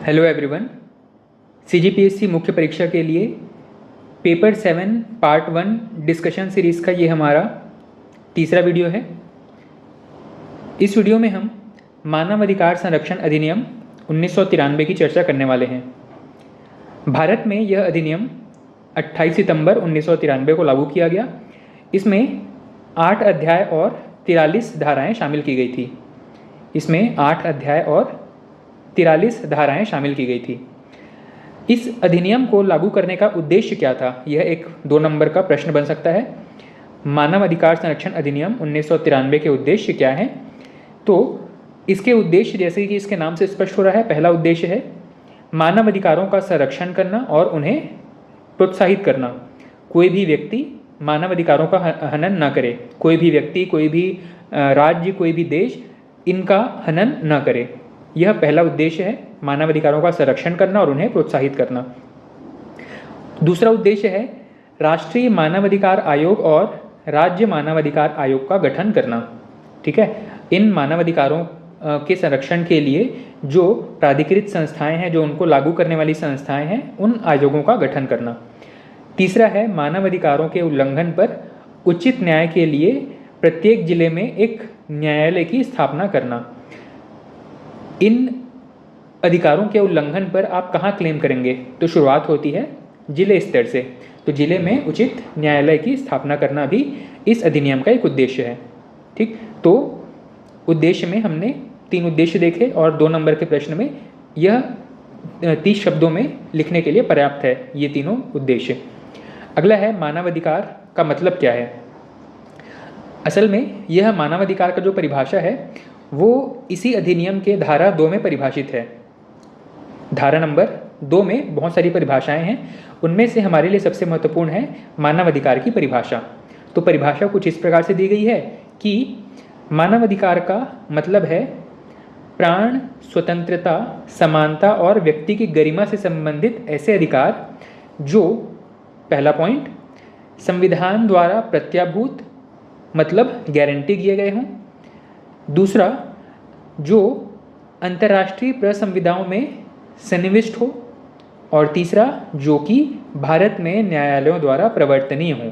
Hello everyone. CGPSC मुख्य परीक्षा के लिए पेपर 7 पार्ट 1 डिस्कशन सीरीज़ का ये हमारा तीसरा वीडियो है। इस वीडियो में हम मानव अधिकार संरक्षण अधिनियम 1993 की चर्चा करने वाले हैं। भारत में यह अधिनियम 28 सितंबर 1993 को लागू किया गया। इसमें 8 अध्याय और 43 धाराएं शामिल की गई थी। शामिल की गई थी। इस अधिनियम को लागू करने का उद्देश्य क्या था? यह एक 2 नंबर का प्रश्न बन सकता है। मानव अधिकार संरक्षण अधिनियम 1993 के उद्देश्य क्या हैं? तो इसके उद्देश्य जैसे कि इसके नाम से स्पष्ट हो रहा है, पहला उद्देश्य है मानव अधिकारों का संरक्षण करना और उन्हें प्रोत्साहित करना। कोई भी व्यक्ति मानव अधिकारों का हनन न करे। कोई भी व्यक्ति, कोई भी राज्य, कोई भी देश इनका हनन न करे। यह पहला उद्देश्य है, मानव अधिकारों का संरक्षण करना और उन्हें प्रोत्साहित करना। दूसरा उद्देश्य है राष्ट्रीय मानवाधिकार आयोग और राज्य मानवाधिकार आयोग का गठन करना। ठीक है, इन मानवाधिकारों के संरक्षण के लिए जो प्राधिकृत संस्थाएं हैं, जो उनको लागू करने वाली संस्थाएं हैं, उन आयोगों का गठन करना। तीसरा है मानवाधिकारों के उल्लंघन पर उचित न्याय के लिए प्रत्येक जिले में एक न्यायालय की स्थापना करना। इन अधिकारों के उल्लंघन पर आप कहाँ क्लेम करेंगे? तो शुरुआत होती है जिले स्तर से। तो जिले में उचित न्यायालय की स्थापना करना भी इस अधिनियम का एक उद्देश्य है। ठीक, तो उद्देश्य में हमने 3 उद्देश्य देखे और 2 नंबर के प्रश्न में यह 30 शब्दों में लिखने के लिए पर्याप्त है ये तीनों उद्देश्य। अगला है मानवाधिकार का मतलब क्या है। असल में यह मानवाधिकार का जो परिभाषा है वो इसी अधिनियम के धारा 2 में परिभाषित है। धारा नंबर 2 में बहुत सारी परिभाषाएं हैं, उनमें से हमारे लिए सबसे महत्वपूर्ण है मानवाधिकार की परिभाषा। तो परिभाषा कुछ इस प्रकार से दी गई है कि मानवाधिकार का मतलब है प्राण, स्वतंत्रता, समानता और व्यक्ति की गरिमा से संबंधित ऐसे अधिकार जो, पहला पॉइंट, संविधान द्वारा प्रत्याभूत मतलब गारंटी किए गए हों। दूसरा, जो अंतर्राष्ट्रीय प्रसंविधाओं में सन्निविष्ट हो। और तीसरा, जो कि भारत में न्यायालयों द्वारा प्रवर्तनीय हो।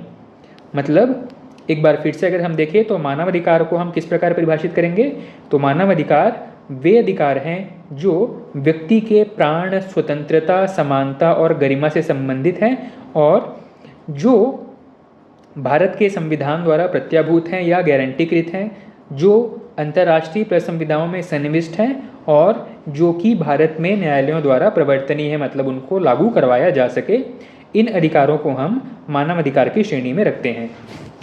मतलब एक बार फिर से अगर हम देखें तो मानवाधिकार को हम किस प्रकार परिभाषित करेंगे? तो मानवाधिकार वे अधिकार हैं जो व्यक्ति के प्राण, स्वतंत्रता, समानता और गरिमा से संबंधित हैं और जो भारत के संविधान द्वारा प्रत्याभूत हैं या गारंटीकृत हैं, जो अंतर्राष्ट्रीय प्रसंविधाओं में सन्निविष्ट हैं और जो कि भारत में न्यायालयों द्वारा प्रवर्तनीय है, मतलब उनको लागू करवाया जा सके। इन अधिकारों को हम मानव अधिकार की श्रेणी में रखते हैं।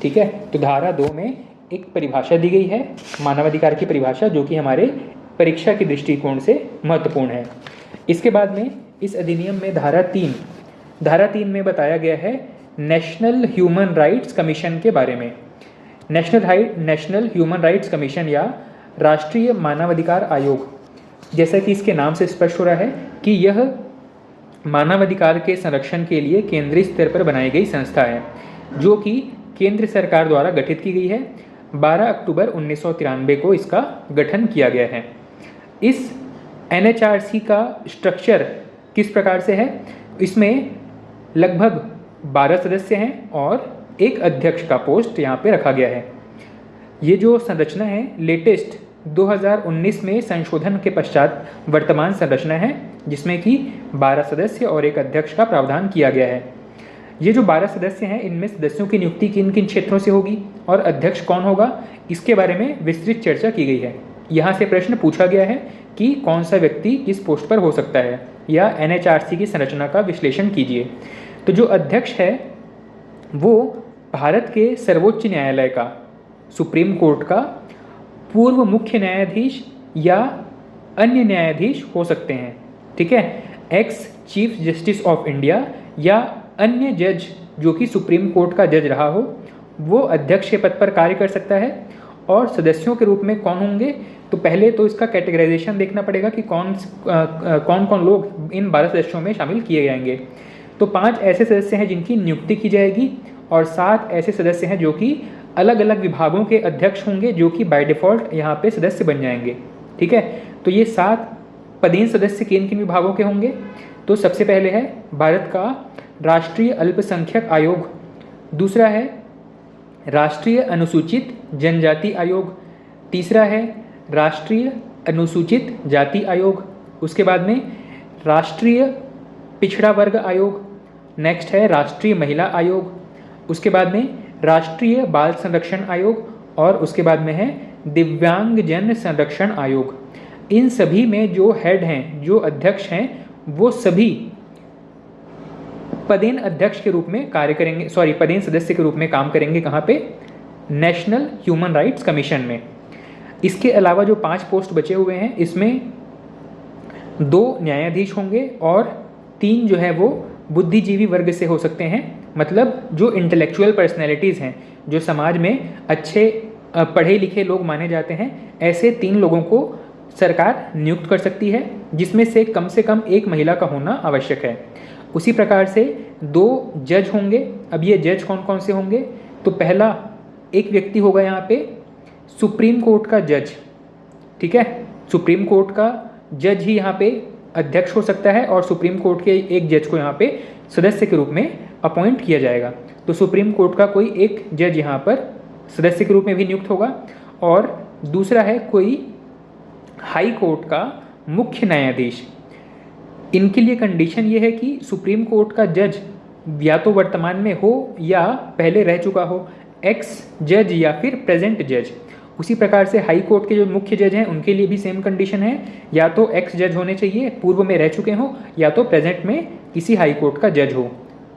ठीक है, तो धारा 2 में एक परिभाषा दी गई है मानवाधिकार की परिभाषा, जो कि हमारे परीक्षा के दृष्टिकोण से महत्वपूर्ण है। इसके बाद में इस अधिनियम में धारा 3 में बताया गया है नेशनल ह्यूमन राइट्स कमीशन के बारे में। नेशनल ह्यूमन राइट्स कमीशन या राष्ट्रीय मानवाधिकार आयोग, जैसा कि इसके नाम से स्पष्ट हो रहा है कि यह मानवाधिकार के संरक्षण के लिए केंद्रीय स्तर पर बनाई गई संस्था है, जो कि केंद्र सरकार द्वारा गठित की गई है। 12 अक्टूबर 1993 को इसका गठन किया गया है। इस NHRC का स्ट्रक्चर किस प्रकार से है? इसमें लगभग 12 सदस्य हैं और एक अध्यक्ष का पोस्ट यहाँ पे रखा गया है। ये जो संरचना है लेटेस्ट 2019 में संशोधन के पश्चात वर्तमान संरचना है, जिसमें कि 12 सदस्य और एक अध्यक्ष का प्रावधान किया गया है। ये जो 12 सदस्य हैं, इनमें सदस्यों की नियुक्ति किन किन क्षेत्रों से होगी और अध्यक्ष कौन होगा, इसके बारे में विस्तृत चर्चा की गई है। यहाँ से प्रश्न पूछा गया है कि कौन सा व्यक्ति किस पोस्ट पर हो सकता है, या NHRC की संरचना का विश्लेषण कीजिए। तो जो अध्यक्ष है वो भारत के सर्वोच्च न्यायालय का, सुप्रीम कोर्ट का पूर्व मुख्य न्यायाधीश या अन्य न्यायाधीश हो सकते हैं। ठीक है, ex chief justice of India या अन्य जज जो कि सुप्रीम कोर्ट का जज रहा हो, वो अध्यक्ष के पद पर कार्य कर सकता है। और सदस्यों के रूप में कौन होंगे? तो पहले तो इसका कैटेगराइजेशन देखना पड़ेगा कि कौन कौन लोग इन 12 सदस्यों में शामिल किए जाएंगे। तो 5 ऐसे सदस्य हैं जिनकी नियुक्ति की जाएगी और 7 ऐसे सदस्य हैं जो कि अलग अलग विभागों के अध्यक्ष होंगे, जो कि बाय डिफ़ॉल्ट यहाँ पे सदस्य बन जाएंगे। ठीक है, तो ये 7 पदेन सदस्य किन किन विभागों के होंगे? तो सबसे पहले है भारत का राष्ट्रीय अल्पसंख्यक आयोग, दूसरा है राष्ट्रीय अनुसूचित जनजाति आयोग, तीसरा है राष्ट्रीय अनुसूचित जाति आयोग, उसके बाद में राष्ट्रीय पिछड़ा वर्ग आयोग, नेक्स्ट है राष्ट्रीय महिला आयोग, उसके बाद में राष्ट्रीय बाल संरक्षण आयोग और उसके बाद में है दिव्यांग जन संरक्षण आयोग। इन सभी में जो हेड हैं, जो अध्यक्ष हैं, वो सभी पदेन अध्यक्ष के रूप में कार्य करेंगे, पदेन सदस्य के रूप में काम करेंगे। कहाँ पे? नेशनल ह्यूमन राइट्स कमीशन में। इसके अलावा जो 5 पोस्ट बचे हुए हैं, इसमें 2 न्यायाधीश होंगे और 3 जो है वो बुद्धिजीवी वर्ग से हो सकते हैं, मतलब जो इंटेलेक्चुअल पर्सनैलिटीज़ हैं, जो समाज में अच्छे पढ़े लिखे लोग माने जाते हैं, ऐसे 3 लोगों को सरकार नियुक्त कर सकती है, जिसमें से कम 1 महिला का होना आवश्यक है। उसी प्रकार से 2 जज होंगे। अब ये जज कौन कौन से होंगे? तो पहला एक व्यक्ति होगा यहाँ पे सुप्रीम कोर्ट का जज, ठीक है। सुप्रीम कोर्ट का जज ही यहाँ पे अध्यक्ष हो सकता है और सुप्रीम कोर्ट के एक जज को यहाँ पे सदस्य के रूप में अपॉइंट किया जाएगा। तो सुप्रीम कोर्ट का कोई एक जज यहाँ पर सदस्य के रूप में भी नियुक्त होगा। और दूसरा है कोई हाई कोर्ट का मुख्य न्यायाधीश। इनके लिए कंडीशन ये है कि सुप्रीम कोर्ट का जज या तो वर्तमान में हो या पहले रह चुका हो, एक्स जज या फिर प्रेजेंट जज। उसी प्रकार से हाई कोर्ट के जो मुख्य जज हैं उनके लिए भी सेम कंडीशन है, या तो एक्स जज होने चाहिए, पूर्व में रह चुके हों, या तो प्रेजेंट में किसी हाई कोर्ट का जज हो,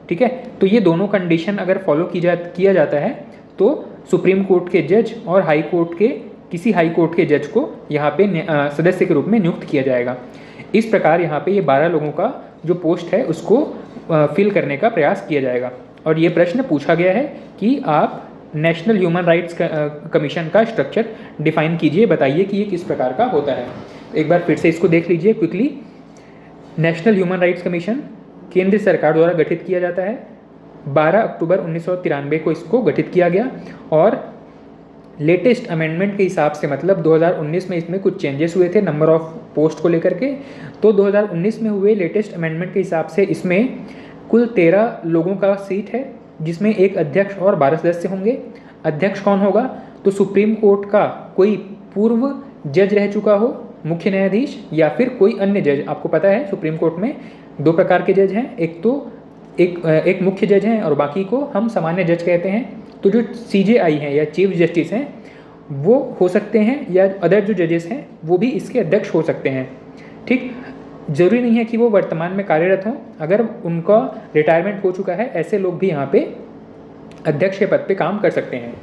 ठीक है। तो ये दोनों कंडीशन अगर फॉलो किया जाता है तो सुप्रीम कोर्ट के जज और हाई कोर्ट के किसी हाई कोर्ट के जज को यहाँ पे सदस्य के रूप में नियुक्त किया जाएगा। इस प्रकार यहाँ पे ये 12 लोगों का जो पोस्ट है उसको फिल करने का प्रयास किया जाएगा। और ये प्रश्न पूछा गया है कि आप नेशनल ह्यूमन राइट्स कमीशन का स्ट्रक्चर डिफाइन कीजिए, बताइए कि ये किस प्रकार का होता है। एक बार फिर से इसको देख लीजिए quickly. National human rights commission केंद्र सरकार द्वारा गठित किया जाता है। 12 अक्टूबर 1993 को इसको गठित किया गया और लेटेस्ट अमेंडमेंट के हिसाब से, मतलब 2019 में इसमें कुछ चेंजेस हुए थे नंबर ऑफ पोस्ट को लेकर के। तो 2019 में हुए लेटेस्ट अमेंडमेंट के हिसाब से इसमें कुल 13 लोगों का सीट है, जिसमें एक अध्यक्ष और 12 सदस्य होंगे। अध्यक्ष कौन होगा? तो सुप्रीम कोर्ट का कोई पूर्व जज रह चुका हो, मुख्य न्यायाधीश, या फिर कोई अन्य जज। आपको पता है सुप्रीम कोर्ट में 2 प्रकार के जज हैं, एक तो एक मुख्य जज हैं और बाकी को हम सामान्य जज कहते हैं। तो जो CJI हैं या चीफ जस्टिस हैं वो हो सकते हैं, या अदर जो जजेस हैं वो भी इसके अध्यक्ष हो सकते हैं, ठीक। जरूरी नहीं है कि वो वर्तमान में कार्यरत हों, अगर उनका रिटायरमेंट हो चुका है ऐसे लोग भी यहाँ पे अध्यक्ष के पद पे काम कर सकते हैं,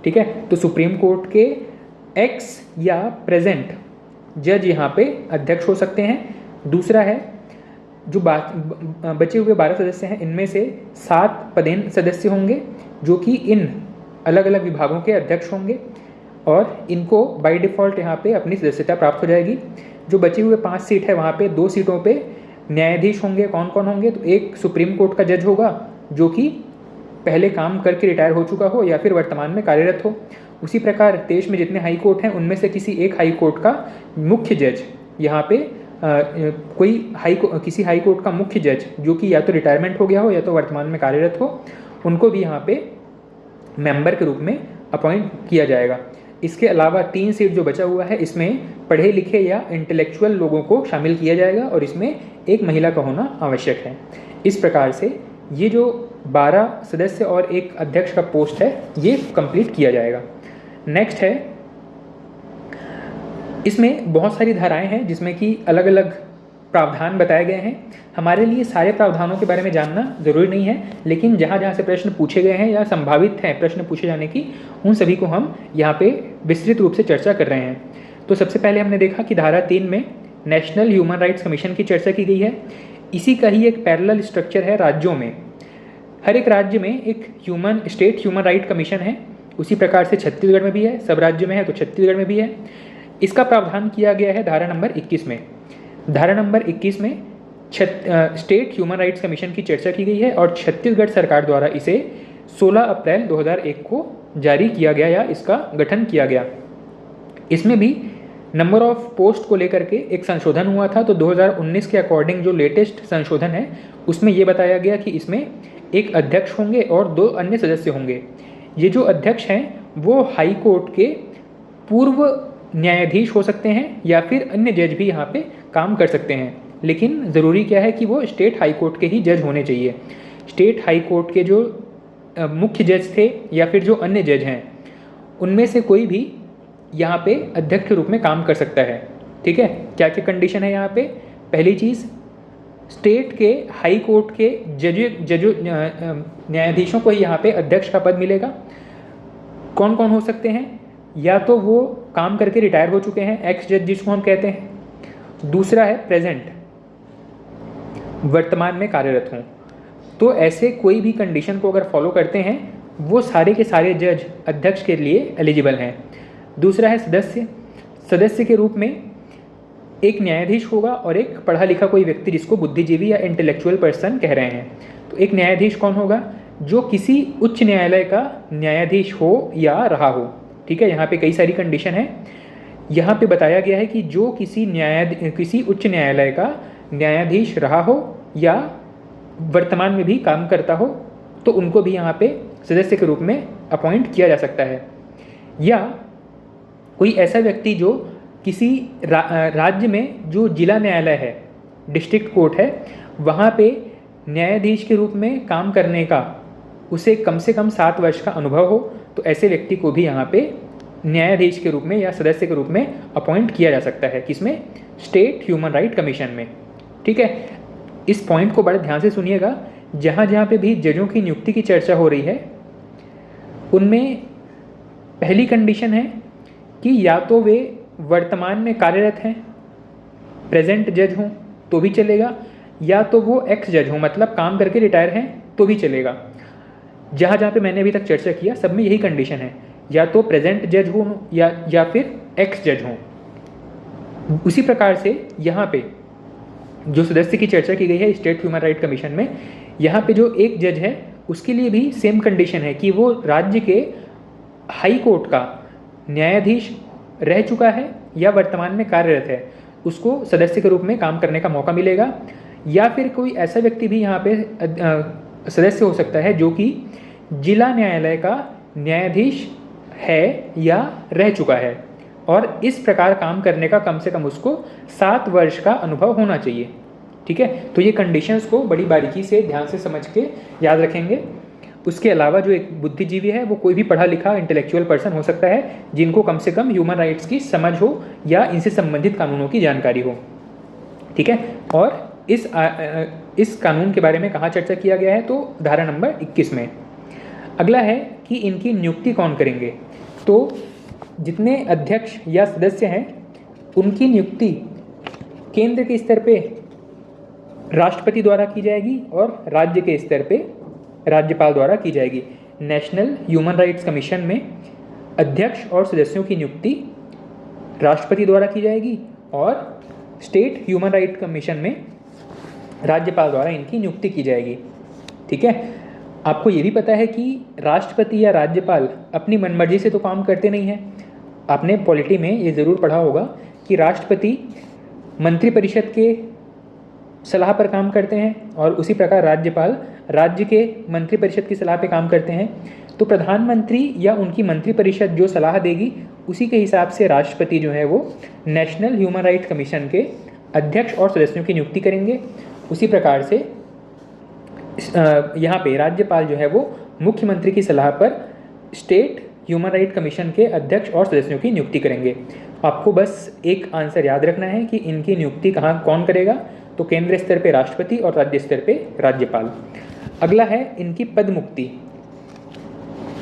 ठीक है। तो सुप्रीम कोर्ट के एक्स या प्रेजेंट जज यहाँ पे अध्यक्ष हो सकते हैं। दूसरा है जो बचे हुए 12 सदस्य हैं, इनमें से 7 पदेन सदस्य होंगे जो कि इन अलग अलग विभागों के अध्यक्ष होंगे और इनको बाय डिफ़ॉल्ट यहाँ पे अपनी सदस्यता प्राप्त हो जाएगी। जो बची हुए 5 सीट है वहाँ पे 2 सीटों पे न्यायाधीश होंगे। कौन कौन होंगे? तो एक सुप्रीम कोर्ट का जज होगा जो कि पहले काम करके रिटायर हो चुका हो या फिर वर्तमान में कार्यरत हो। उसी प्रकार देश में जितने हाई कोर्ट हैं उनमें से किसी एक हाई कोर्ट का मुख्य जज, यहाँ पे किसी हाई कोर्ट का मुख्य जज जो कि या तो रिटायरमेंट हो गया हो या तो वर्तमान में कार्यरत हो, उनको भी यहाँ पे मेंबर के रूप में अपॉइंट किया जाएगा। इसके अलावा 3 सीट जो बचा हुआ है इसमें पढ़े लिखे या इंटेलेक्चुअल लोगों को शामिल किया जाएगा और इसमें एक महिला का होना आवश्यक है। इस प्रकार से ये जो 12 सदस्य और एक अध्यक्ष का पोस्ट है ये कंप्लीट किया जाएगा। नेक्स्ट है, इसमें बहुत सारी धाराएं हैं जिसमें कि अलग अलग प्रावधान बताए गए हैं। हमारे लिए सारे प्रावधानों के बारे में जानना जरूरी नहीं है, लेकिन जहाँ जहाँ से प्रश्न पूछे गए हैं या संभावित हैं प्रश्न पूछे जाने की, उन सभी को हम यहाँ पे विस्तृत रूप से चर्चा कर रहे हैं। तो सबसे पहले हमने देखा कि धारा 3 में नेशनल ह्यूमन राइट्स कमीशन की चर्चा की गई है। इसी का ही एक पैरेलल स्ट्रक्चर है राज्यों में। हर एक राज्य में एक स्टेट ह्यूमन राइट कमीशन है। उसी प्रकार से छत्तीसगढ़ में भी है, सब राज्य में है तो छत्तीसगढ़ में भी है। इसका प्रावधान किया गया है धारा नंबर 21 में। धारा नंबर 21 में स्टेट ह्यूमन राइट्स कमीशन की चर्चा की गई है और छत्तीसगढ़ सरकार द्वारा इसे 16 अप्रैल 2001 को जारी किया गया या इसका गठन किया गया। इसमें भी नंबर ऑफ पोस्ट को लेकर के एक संशोधन हुआ था, तो 2019 के अकॉर्डिंग जो लेटेस्ट संशोधन है उसमें ये बताया गया कि इसमें एक अध्यक्ष होंगे और 2 अन्य सदस्य होंगे। ये जो अध्यक्ष हैं वो हाई कोर्ट के पूर्व न्यायाधीश हो सकते हैं या फिर अन्य जज भी यहाँ पे काम कर सकते हैं, लेकिन ज़रूरी क्या है कि वो स्टेट हाई कोर्ट के ही जज होने चाहिए। स्टेट हाई कोर्ट के जो मुख्य जज थे या फिर जो अन्य जज हैं उनमें से कोई भी यहाँ पे अध्यक्ष के रूप में काम कर सकता है। ठीक है, क्या क्या कंडीशन है यहाँ पे? पहली चीज़, स्टेट के हाई कोर्ट के न्यायाधीशों को ही यहाँ पे अध्यक्ष का पद मिलेगा। कौन कौन हो सकते हैं? या तो वो काम करके रिटायर हो चुके हैं, एक्स जज जिसको हम कहते हैं। दूसरा है प्रेजेंट, वर्तमान में कार्यरत हों। तो ऐसे कोई भी कंडीशन को अगर फॉलो करते हैं वो सारे के सारे जज अध्यक्ष के लिए एलिजिबल हैं। दूसरा है सदस्य। सदस्य के रूप में एक न्यायाधीश होगा और एक पढ़ा लिखा कोई व्यक्ति जिसको बुद्धिजीवी या इंटेलेक्चुअल पर्सन कह रहे हैं। तो एक न्यायाधीश कौन होगा? जो किसी उच्च न्यायालय का न्यायाधीश हो या रहा हो। ठीक है, यहाँ पे कई सारी कंडीशन है। यहाँ पे बताया गया है कि जो किसी उच्च न्यायालय का न्यायाधीश रहा हो या वर्तमान में भी काम करता हो तो उनको भी यहाँ पे सदस्य के रूप में अपॉइंट किया जा सकता है। या कोई ऐसा व्यक्ति जो किसी राज्य में जो जिला न्यायालय है, डिस्ट्रिक्ट कोर्ट है, वहाँ पे न्यायाधीश के रूप में काम करने का उसे कम से कम 7 वर्ष का अनुभव हो, तो ऐसे व्यक्ति को भी यहाँ पे न्यायाधीश के रूप में या सदस्य के रूप में अपॉइंट किया जा सकता है। किसमें? स्टेट ह्यूमन राइट कमीशन में। ठीक है, इस पॉइंट को बड़े ध्यान से सुनिएगा। जहाँ जहाँ पे भी जजों की नियुक्ति की चर्चा हो रही है उनमें पहली कंडीशन है कि या तो वे वर्तमान में कार्यरत हैं, प्रेजेंट जज हों तो भी चलेगा, या तो वो एक्स जज हों मतलब काम करके रिटायर हैं तो भी चलेगा। जहाँ जहाँ पे मैंने अभी तक चर्चा किया सब में यही कंडीशन है, या तो प्रेजेंट जज हों या फिर एक्स जज हों। उसी प्रकार से यहाँ पे जो सदस्य की चर्चा की गई है स्टेट ह्यूमन राइट कमीशन में, यहाँ पे जो एक जज है उसके लिए भी सेम कंडीशन है कि वो राज्य के हाई कोर्ट का न्यायाधीश रह चुका है या वर्तमान में कार्यरत है, उसको सदस्य के रूप में काम करने का मौका मिलेगा। या फिर कोई ऐसा व्यक्ति भी यहाँ पे सदस्य हो सकता है जो कि जिला न्यायालय का न्यायाधीश है या रह चुका है और इस प्रकार काम करने का कम से कम उसको 7 वर्ष का अनुभव होना चाहिए। ठीक है, तो ये कंडीशंस को बड़ी बारीकी से ध्यान से समझ के याद रखेंगे। उसके अलावा जो एक बुद्धिजीवी है वो कोई भी पढ़ा लिखा इंटेलेक्चुअल पर्सन हो सकता है जिनको कम से कम ह्यूमन राइट्स की समझ हो या इनसे संबंधित कानूनों की जानकारी हो। ठीक है, और इस कानून के बारे में कहाँ चर्चा किया गया है? तो धारा नंबर 21 में। अगला है कि इनकी नियुक्ति कौन करेंगे। तो जितने अध्यक्ष या सदस्य हैं उनकी नियुक्ति केंद्र के स्तर पे राष्ट्रपति द्वारा की जाएगी और राज्य के स्तर पे राज्यपाल द्वारा की जाएगी। नेशनल ह्यूमन राइट्स कमीशन में अध्यक्ष और सदस्यों की नियुक्ति राष्ट्रपति द्वारा की जाएगी और स्टेट ह्यूमन राइट कमीशन में राज्यपाल द्वारा इनकी नियुक्ति की जाएगी। ठीक है, आपको ये भी पता है कि राष्ट्रपति या राज्यपाल अपनी मनमर्जी से तो काम करते नहीं हैं। आपने पॉलिटी में ये ज़रूर पढ़ा होगा कि राष्ट्रपति मंत्रिपरिषद के सलाह पर काम करते हैं और उसी प्रकार राज्यपाल राज्य के मंत्रिपरिषद की सलाह पर काम करते हैं। तो प्रधानमंत्री या उनकी मंत्रिपरिषद जो सलाह देगी उसी के हिसाब से राष्ट्रपति जो है वो नेशनल ह्यूमन राइट कमीशन के अध्यक्ष और सदस्यों की नियुक्ति करेंगे। उसी प्रकार से यहाँ पे राज्यपाल जो है वो मुख्यमंत्री की सलाह पर स्टेट ह्यूमन राइट कमीशन के अध्यक्ष और सदस्यों की नियुक्ति करेंगे। आपको बस एक आंसर याद रखना है कि इनकी नियुक्ति कहाँ कौन करेगा, तो केंद्र स्तर पे राष्ट्रपति और राज्य स्तर पे राज्यपाल। अगला है इनकी पदमुक्ति।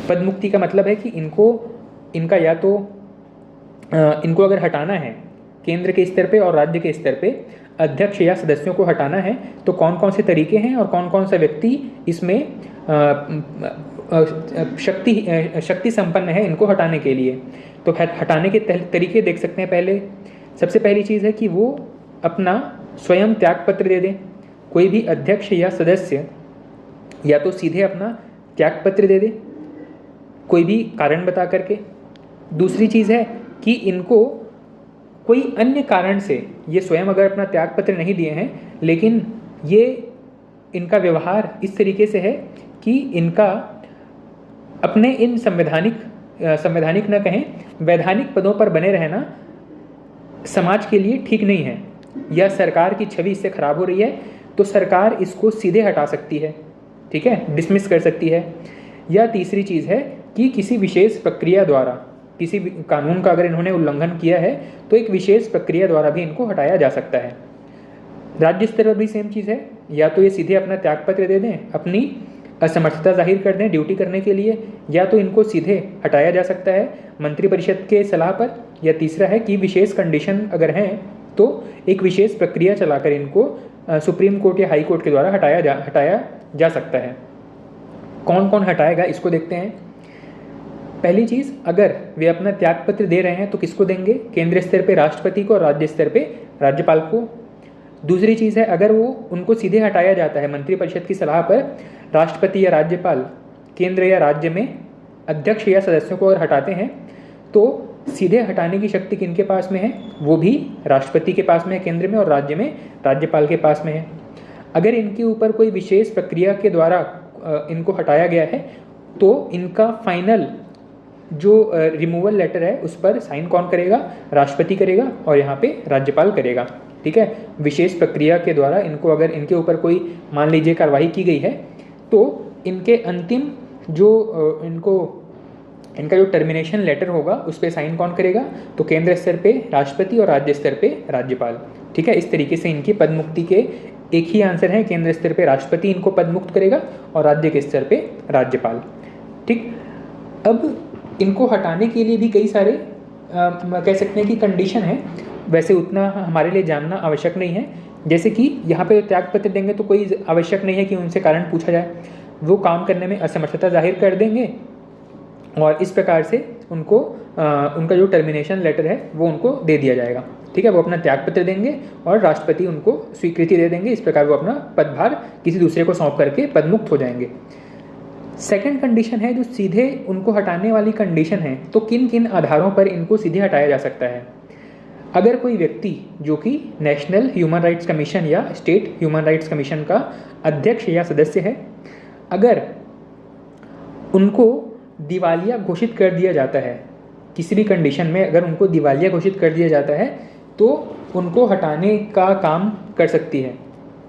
पदमुक्ति का मतलब है कि इनका या तो इनको अगर हटाना है केंद्र के स्तर पे और राज्य के स्तर पे अध्यक्ष या सदस्यों को हटाना है तो कौन कौन से तरीके हैं और कौन कौन सा व्यक्ति इसमें शक्ति संपन्न है इनको हटाने के लिए। तो हटाने के तरीके देख सकते हैं। पहले सबसे पहली चीज़ है कि वो अपना स्वयं त्यागपत्र दे दें। कोई भी अध्यक्ष या सदस्य या तो सीधे अपना त्यागपत्र दे दे कोई भी कारण बता करके। दूसरी चीज़ है कि इनको कोई अन्य कारण से ये स्वयं अगर अपना त्यागपत्र नहीं दिए हैं, लेकिन ये इनका व्यवहार इस तरीके से है कि इनका अपने इन संवैधानिक न कहें, वैधानिक पदों पर बने रहना समाज के लिए ठीक नहीं है, या सरकार की छवि इससे खराब हो रही है, तो सरकार इसको सीधे हटा सकती है, ठीक है, डिसमिस कर सकती है। या तीसरी चीज़ है कि किसी विशेष प्रक्रिया द्वारा, किसी भी कानून का अगर इन्होंने उल्लंघन किया है तो एक विशेष प्रक्रिया द्वारा भी इनको हटाया जा सकता है। राज्य स्तर पर भी सेम चीज़ है, या तो ये सीधे अपना त्यागपत्र दे दें, अपनी असमर्थता जाहिर कर दें ड्यूटी करने के लिए, या तो इनको सीधे हटाया जा सकता है मंत्रिपरिषद के सलाह पर, या तीसरा है कि विशेष कंडीशन अगर हैं तो एक विशेष प्रक्रिया चलाकर इनको सुप्रीम कोर्ट या हाई कोर्ट के द्वारा हटाया जा सकता है। कौन कौन हटाएगा इसको देखते हैं। पहली चीज़, अगर वे अपना त्यागपत्र दे रहे हैं तो किसको देंगे? केंद्र स्तर पे राष्ट्रपति को और राज्य स्तर पे राज्यपाल को। दूसरी चीज़ है, अगर वो उनको सीधे हटाया जाता है मंत्रिपरिषद की सलाह पर, राष्ट्रपति या राज्यपाल केंद्र या राज्य में अध्यक्ष या सदस्यों को अगर हटाते हैं तो सीधे हटाने की शक्ति किनके पास में है? वो भी राष्ट्रपति के पास में है केंद्र में, और राज्य में राज्यपाल के पास में है। अगर इनके ऊपर कोई विशेष प्रक्रिया के द्वारा इनको हटाया गया है तो इनका फाइनल जो रिमूवल लेटर है उस पर साइन कौन करेगा? राष्ट्रपति करेगा, और यहाँ पे राज्यपाल करेगा, ठीक है। विशेष प्रक्रिया के द्वारा इनको, अगर इनके ऊपर कोई मान लीजिए कार्रवाई की गई है तो इनके अंतिम जो इनका जो टर्मिनेशन लेटर होगा उस पर साइन कौन करेगा? तो केंद्र स्तर पे राष्ट्रपति और राज्य स्तर पे राज्यपाल, ठीक है। इस तरीके से इनकी पद मुक्ति के एक ही आंसर है, केंद्र स्तर पे राष्ट्रपति इनको पद मुक्त करेगा और राज्य के स्तर पे राज्यपाल, ठीक। अब इनको हटाने के लिए भी कई सारे कह सकते हैं कि कंडीशन है, वैसे उतना हमारे लिए जानना आवश्यक नहीं है। जैसे कि यहाँ पे त्यागपत्र देंगे तो कोई आवश्यक नहीं है कि उनसे कारण पूछा जाए, वो काम करने में असमर्थता जाहिर कर देंगे और इस प्रकार से उनको उनका जो टर्मिनेशन लेटर है वो उनको दे दिया जाएगा, ठीक है। वो अपना त्यागपत्र देंगे और राष्ट्रपति उनको स्वीकृति दे देंगे, इस प्रकार वो अपना पदभार किसी दूसरे को सौंप करके पदमुक्त हो जाएंगे। सेकंड कंडीशन है जो सीधे उनको हटाने वाली कंडीशन है, तो किन किन आधारों पर इनको सीधे हटाया जा सकता है? अगर कोई व्यक्ति जो कि नेशनल ह्यूमन राइट्स कमीशन या स्टेट ह्यूमन राइट्स कमीशन का अध्यक्ष या सदस्य है, अगर उनको दिवालिया घोषित कर दिया जाता है, किसी भी कंडीशन में अगर उनको दिवालिया घोषित कर दिया जाता है तो उनको हटाने का काम कर सकती है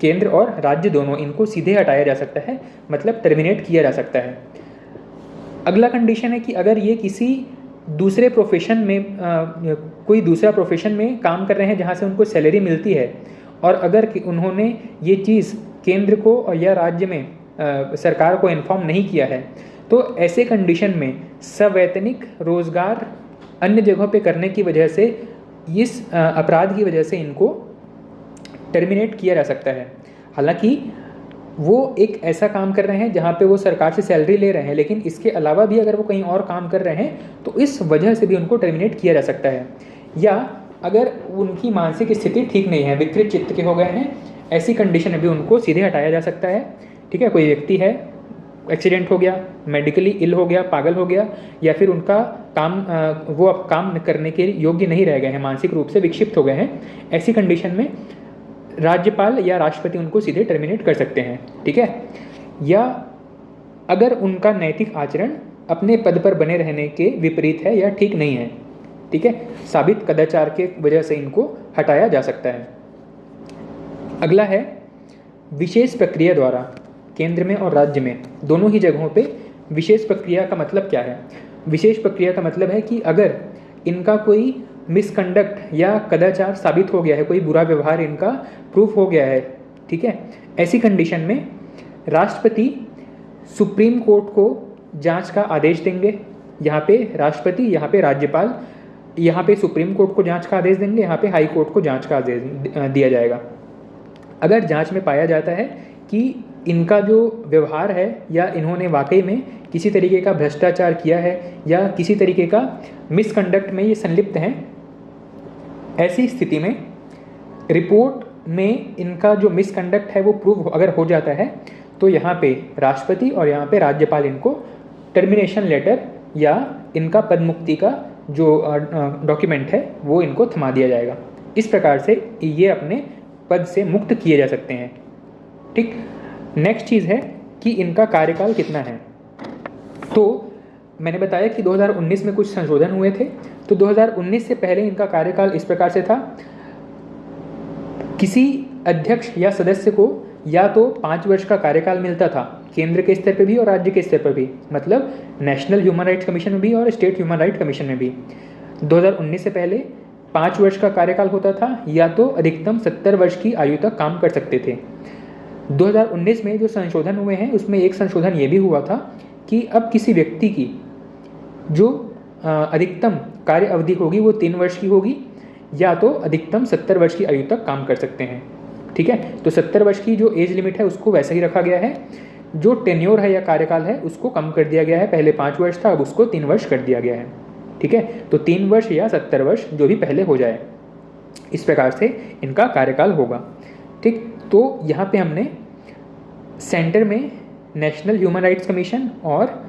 केंद्र और राज्य दोनों, इनको सीधे हटाया जा सकता है, मतलब टर्मिनेट किया जा सकता है। अगला कंडीशन है कि अगर ये किसी दूसरे प्रोफेशन में कोई दूसरा प्रोफेशन में काम कर रहे हैं जहाँ से उनको सैलरी मिलती है, और अगर उन्होंने ये चीज़ केंद्र को या राज्य में सरकार को इन्फॉर्म नहीं किया है, तो ऐसे कंडीशन में सवैतनिक रोजगार अन्य जगहों पे करने की वजह से, इस अपराध की वजह से इनको टर्मिनेट किया जा सकता है। हालांकि वो एक ऐसा काम कर रहे हैं जहाँ पे वो सरकार से सैलरी ले रहे हैं, लेकिन इसके अलावा भी अगर वो कहीं और काम कर रहे हैं तो इस वजह से भी उनको टर्मिनेट किया जा सकता है। या अगर उनकी मानसिक स्थिति ठीक नहीं है, विकृत चित्त के हो गए हैं, ऐसी कंडीशन में भी उनको सीधे हटाया जा सकता है, ठीक है। कोई व्यक्ति है, एक्सीडेंट हो गया, मेडिकली इल हो गया, पागल हो गया, या फिर उनका काम वो अब काम करने के योग्य नहीं रह गए हैं, मानसिक रूप से विक्षिप्त हो गए हैं, ऐसी कंडीशन में राज्यपाल या राष्ट्रपति उनको सीधे टर्मिनेट कर सकते हैं, ठीक है। या अगर उनका नैतिक आचरण अपने पद पर बने रहने के विपरीत है या ठीक नहीं है, ठीक है, साबित कदाचार के वजह से इनको हटाया जा सकता है। अगला है विशेष प्रक्रिया द्वारा, केंद्र में और राज्य में दोनों ही जगहों पे विशेष प्रक्रिया का मतलब क्या है? विशेष प्रक्रिया का मतलब है कि अगर इनका कोई मिसकंडक्ट या कदाचार साबित हो गया है, कोई बुरा व्यवहार इनका प्रूफ हो गया है, ठीक है, ऐसी कंडीशन में राष्ट्रपति सुप्रीम कोर्ट को जांच का आदेश देंगे। यहाँ पे राष्ट्रपति, यहाँ पे राज्यपाल, यहाँ पे सुप्रीम कोर्ट को जांच का आदेश देंगे, यहाँ पे हाई कोर्ट को जांच का आदेश दिया जाएगा। अगर जांच में पाया जाता है कि इनका जो व्यवहार है या इन्होंने वाकई में किसी तरीके का भ्रष्टाचार किया है या किसी तरीके का मिसकंडक्ट में ये संलिप्त हैं, ऐसी स्थिति में रिपोर्ट में इनका जो मिसकंडक्ट है वो प्रूव अगर हो जाता है तो यहाँ पे राष्ट्रपति और यहाँ पे राज्यपाल इनको टर्मिनेशन लेटर या इनका पदमुक्ति का जो डॉक्यूमेंट है वो इनको थमा दिया जाएगा। इस प्रकार से ये अपने पद से मुक्त किए जा सकते हैं। ठीक, नेक्स्ट चीज़ है कि इनका कार्यकाल कितना है। तो मैंने बताया कि 2019 में कुछ संशोधन हुए थे। तो 2019 से पहले इनका कार्यकाल इस प्रकार से था, किसी अध्यक्ष या सदस्य को या तो 5 वर्ष का कार्यकाल मिलता था, केंद्र के स्तर पर भी और राज्य के स्तर पर भी, मतलब नेशनल ह्यूमन राइट्स कमीशन में भी और स्टेट ह्यूमन राइट्स कमीशन में भी। 2019 से पहले 5 वर्ष का कार्यकाल होता था, या तो अधिकतम 70 वर्ष की आयु तक काम कर सकते थे। 2019 में जो संशोधन हुए हैं उसमें एक संशोधन ये भी हुआ था कि अब किसी व्यक्ति की जो अधिकतम कार्य अवधि होगी वो 3 वर्ष की होगी, या तो अधिकतम 70 वर्ष की आयु तक काम कर सकते हैं। ठीक है, तो 70 वर्ष की जो एज लिमिट है उसको वैसा ही रखा गया है। जो टेन्योर है या कार्यकाल है उसको कम कर दिया गया है, पहले 5 वर्ष था, अब उसको 3 वर्ष कर दिया गया है। ठीक है, तो 3 वर्ष या 70 वर्ष जो भी पहले हो जाए, इस प्रकार से इनका कार्यकाल होगा। ठीक, तो यहाँ पे हमने सेंटर में नेशनल ह्यूमन राइट्स कमीशन और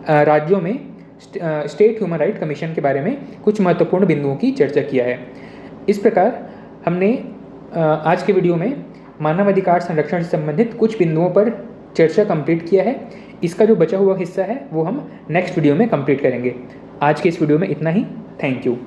राज्यों में स्टेट ह्यूमन राइट्स कमीशन के बारे में कुछ महत्वपूर्ण बिंदुओं की चर्चा किया है। इस प्रकार हमने आज के वीडियो में मानव अधिकार संरक्षण से संबंधित कुछ बिंदुओं पर चर्चा कंप्लीट किया है। इसका जो बचा हुआ हिस्सा है वो हम नेक्स्ट वीडियो में कंप्लीट करेंगे। आज के इस वीडियो में इतना ही। Thank you.